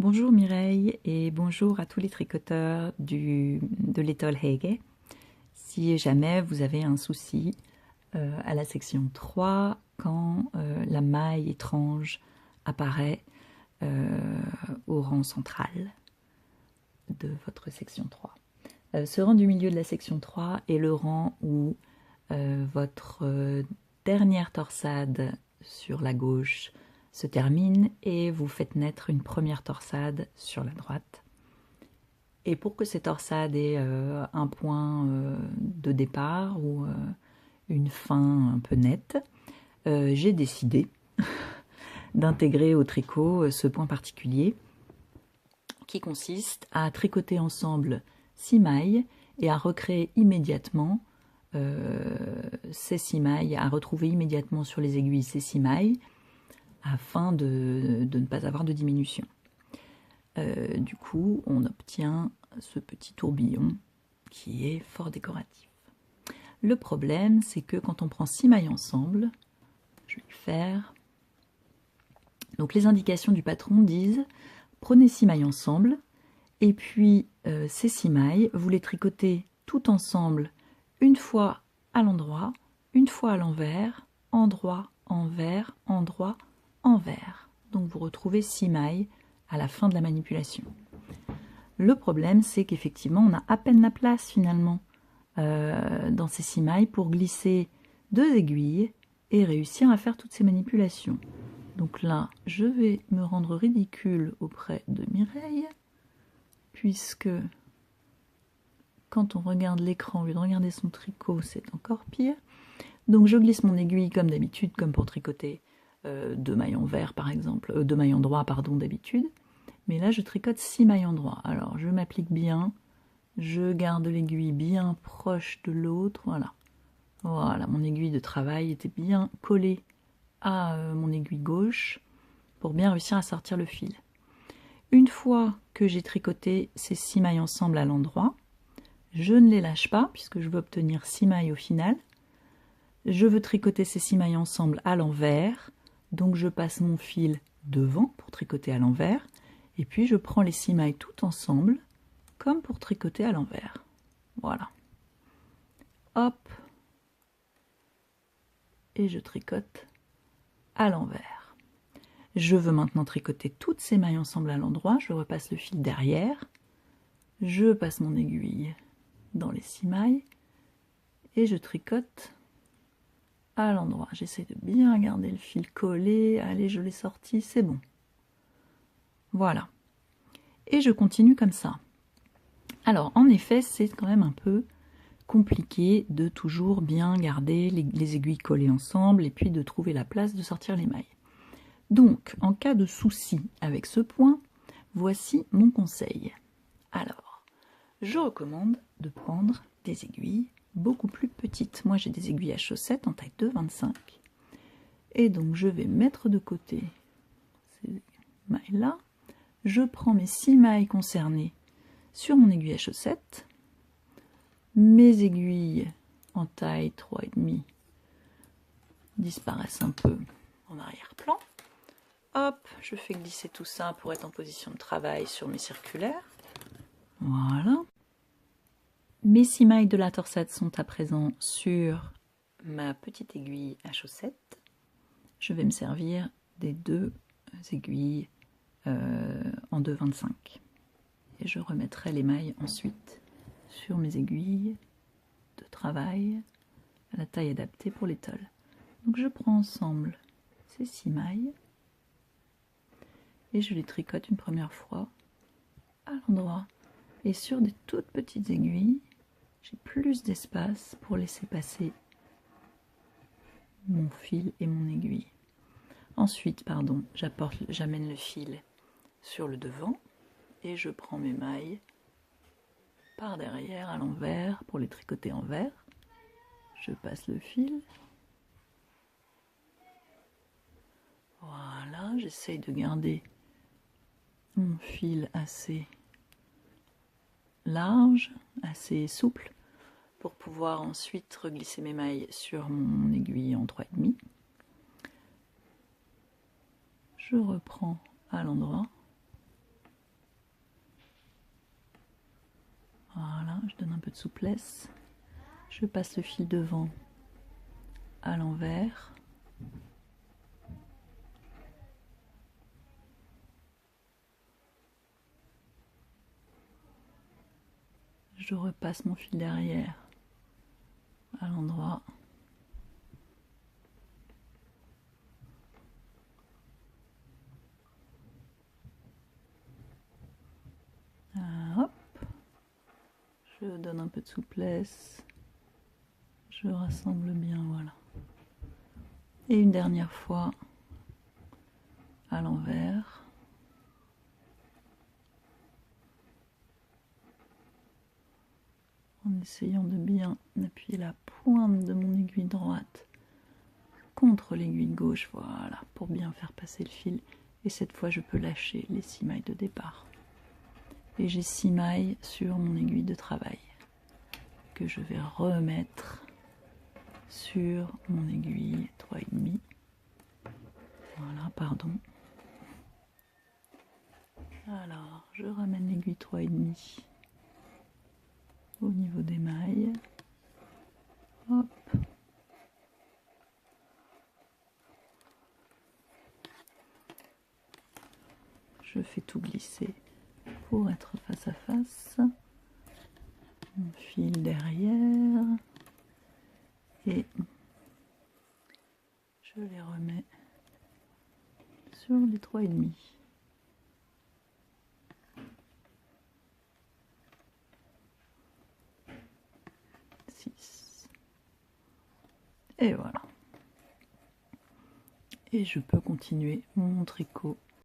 Bonjour Mireille et bonjour à tous les tricoteurs de l'étole Hege. Si jamais vous avez un souci à la section 3, quand la maille étrange apparaît au rang central de votre section 3. Ce rang du milieu de la section 3 est le rang où votre dernière torsade sur la gauche se termine et vous faites naître une première torsade sur la droite. Et pour que cette torsade ait un point de départ ou une fin un peu nette, j'ai décidé d'intégrer au tricot ce point particulier qui consiste à tricoter ensemble 6 mailles et à recréer immédiatement ces 6 mailles, à retrouver immédiatement sur les aiguilles ces 6 mailles afin de ne pas avoir de diminution. Du coup, on obtient ce petit tourbillon qui est fort décoratif. Le problème, c'est que quand on prend 6 mailles ensemble, je vais le faire. Donc les indications du patron disent prenez 6 mailles ensemble et puis ces 6 mailles, vous les tricotez toutes ensemble une fois à l'endroit, une fois à l'envers, endroit, envers, endroit, envers. Donc vous retrouvez 6 mailles à la fin de la manipulation. Le problème, c'est qu'effectivement, on a à peine la place finalement dans ces 6 mailles pour glisser 2 aiguilles et réussir à faire toutes ces manipulations. Donc là, je vais me rendre ridicule auprès de Mireille, puisque quand on regarde l'écran au lieu de regarder son tricot, c'est encore pire. Donc je glisse mon aiguille comme d'habitude, comme pour tricoter 2 mailles en vert par exemple, 2 mailles en droit pardon d'habitude. Mais là je tricote 6 mailles en droit. Alors je m'applique bien, je garde l'aiguille bien proche de l'autre, voilà. Voilà, mon aiguille de travail était bien collée à mon aiguille gauche pour bien réussir à sortir le fil. Une fois que j'ai tricoté ces 6 mailles ensemble à l'endroit, je ne les lâche pas puisque je veux obtenir 6 mailles au final. Je veux tricoter ces 6 mailles ensemble à l'envers, donc je passe mon fil devant pour tricoter à l'envers, et puis je prends les 6 mailles toutes ensemble, comme pour tricoter à l'envers. Voilà. Hop. Et je tricote à l'envers. Je veux maintenant tricoter toutes ces mailles ensemble à l'endroit, je repasse le fil derrière, je passe mon aiguille dans les 6 mailles, et je tricote à l'endroit. J'essaie de bien garder le fil collé. Allez, je l'ai sorti, c'est bon. Voilà. Et je continue comme ça. Alors, en effet, c'est quand même un peu compliqué de toujours bien garder les aiguilles collées ensemble et puis de trouver la place de sortir les mailles. Donc, en cas de souci avec ce point, voici mon conseil. Alors, je recommande de prendre des aiguilles beaucoup plus petites. Moi, j'ai des aiguilles à chaussettes en taille 2,25. Et donc, je vais mettre de côté ces mailles-là. Je prends mes 6 mailles concernées sur mon aiguille à chaussettes. Mes aiguilles en taille 3,5 disparaissent un peu en arrière-plan. Hop, je fais glisser tout ça pour être en position de travail sur mes circulaires. Voilà. Mes 6 mailles de la torsade sont à présent sur ma petite aiguille à chaussettes. Je vais me servir des 2 aiguilles en 2,25. Et je remettrai les mailles ensuite sur mes aiguilles de travail à la taille adaptée pour l'étole. Donc je prends ensemble ces 6 mailles et je les tricote une première fois à l'endroit. Et sur des toutes petites aiguilles, j'ai plus d'espace pour laisser passer mon fil et mon aiguille. Ensuite, pardon, j'amène le fil sur le devant et je prends mes mailles par derrière à l'envers pour les tricoter en vert. Je passe le fil. Voilà, j'essaye de garder mon fil assez large, assez souple, pour pouvoir ensuite reglisser mes mailles sur mon aiguille en 3,5. Je reprends à l'endroit je donne un peu de souplesse. Je passe le fil devant à l'envers. Je repasse mon fil derrière à l'endroit. Hop. Je donne un peu de souplesse. Je rassemble bien, voilà. Et une dernière fois à l'envers. En essayant de bien appuyer la pointe de mon aiguille droite contre l'aiguille gauche, voilà, pour bien faire passer le fil. Et cette fois, je peux lâcher les 6 mailles de départ. Et j'ai 6 mailles sur mon aiguille de travail que je vais remettre sur mon aiguille 3,5. Voilà, pardon. Alors, je ramène l'aiguille 3,5 au niveau des mailles. Hop. Je fais tout glisser pour être face à face. On file derrière et je les remets sur les 3,5. 6. Et voilà. Et je peux continuer mon tricot